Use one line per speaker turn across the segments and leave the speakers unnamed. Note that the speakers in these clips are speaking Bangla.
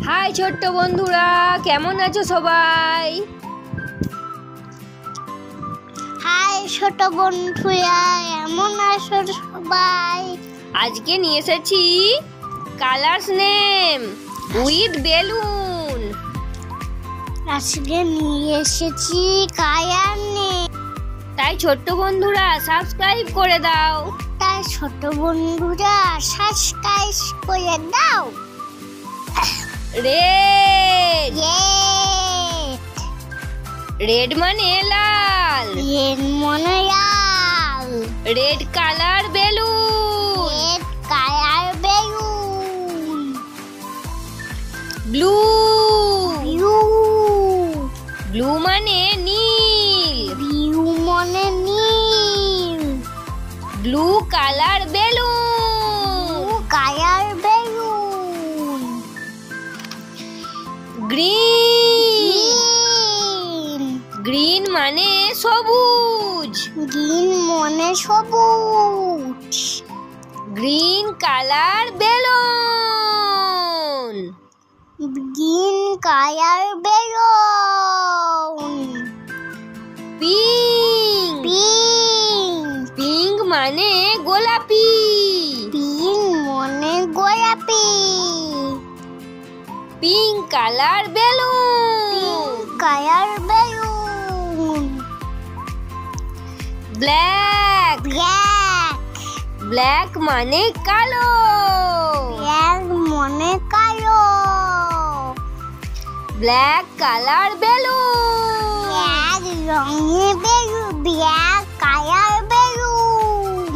হাই ছোট্ট বন্ধুরা, কেমন আছো সবাই?
হাই ছোট বন্ধুরা, কেমন আছো সবাই?
আজকে নিয়ে এসেছি কালার্স নেম উইথ বেলুন।
আজকে নিয়ে এসেছি কালার নেম।
তাই ছোট্ট বন্ধুরা সাবস্ক্রাইব করে দাও।
তাই ছোট বন্ধুরা সাবস্ক্রাইব করে দাও।
রেড,
রেড,
রেড মানে লাল।
রেড মানে লাল।
Red colour balloon.
Red colour balloon.
Blue,
blue,
blue মানে নীল।
ব্লু মানে নীল।
Blue colour balloon.
Blue colour balloon.
Green, green মানে সবুজ।
গ্রিন মানে সবুজ।
Green colour balloon.
Green colour balloon.
Pink,
pink,
pink মানে গোলাপি।
পিঙ্ক মানে গোলাপি।
Pink colour balloon.
Pink colour balloon.
Black,
black,
black মানে কালো।
ব্ল্যাক মানে কালো।
Black colour balloon.
ব্ল্যাক রঙের balloon. Black colour balloon.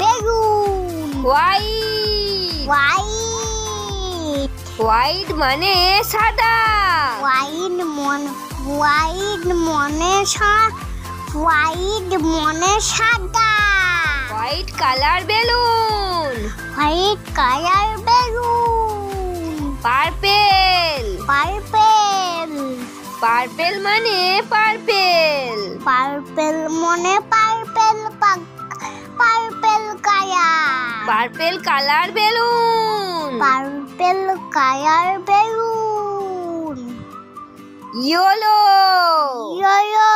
Balloon.
White,
white,
white মানে সাদা।
হোয়াইট মনে হোয়াইট মনে হোয়াইট মনে সাদা।
White colour balloon.
White colour balloon.
Purple,
purple,
purple মানে পার্পেল।
পার্পেল মনে purple purple colour.
Purple colour balloon.
Purple colour balloon.
Yellow,
yellow,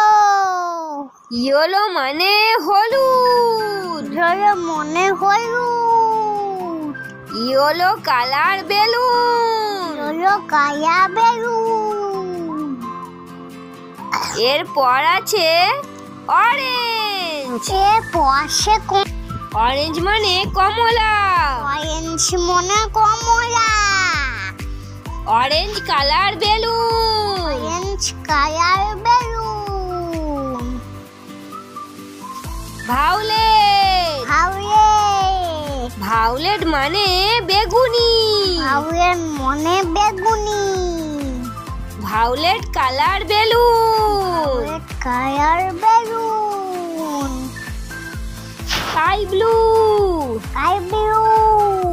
yellow মানে হলুদ।
ইয়েলো মনে হলুদ।
Yellow colour balloon.
Yellow colour balloon.
এরপর আছে অরেঞ্জ।
এর পাশে
অরেঞ্জ মানে কমলা।
অরেঞ্জ মনে কমলা।
Orange colour balloon.
Orange colour balloon.
Violet,
violet,
violet মানে বেগুনি।
ভায়োলেট মনে বেগুনি।
Violet colour balloon.
Violet colour balloon.
Sky blue,
sky blue,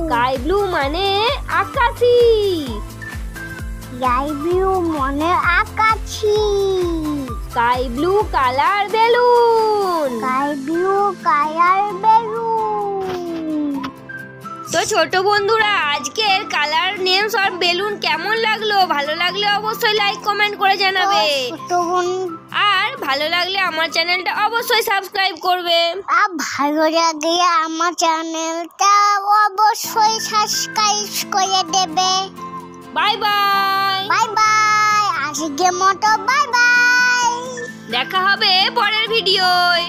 sky blue মানে আকাশি।
স্কাই ব্লু মনে আকাশি।
Sky blue colour balloon.
Sky blue colour balloon.
তো ছোট বন্ধুরা আজকের কালার নেম সব বেলুন কেমন লাগলো? ভালো লাগলে অবশ্যই লাইক কমেন্ট করে জানাবে।
ছোট বোন
আর ভালো লাগলে আমার চ্যানেলটা অবশ্যই সাবস্ক্রাইব করবে।
আর ভালো লাগলে আমার চ্যানেলটা অবশ্যই সাবস্ক্রাইব করে দেবে।
Bye bye.
বাই বাই, আজকের মতো বাই বাই।
দেখা হবে পরের ভিডিওয়।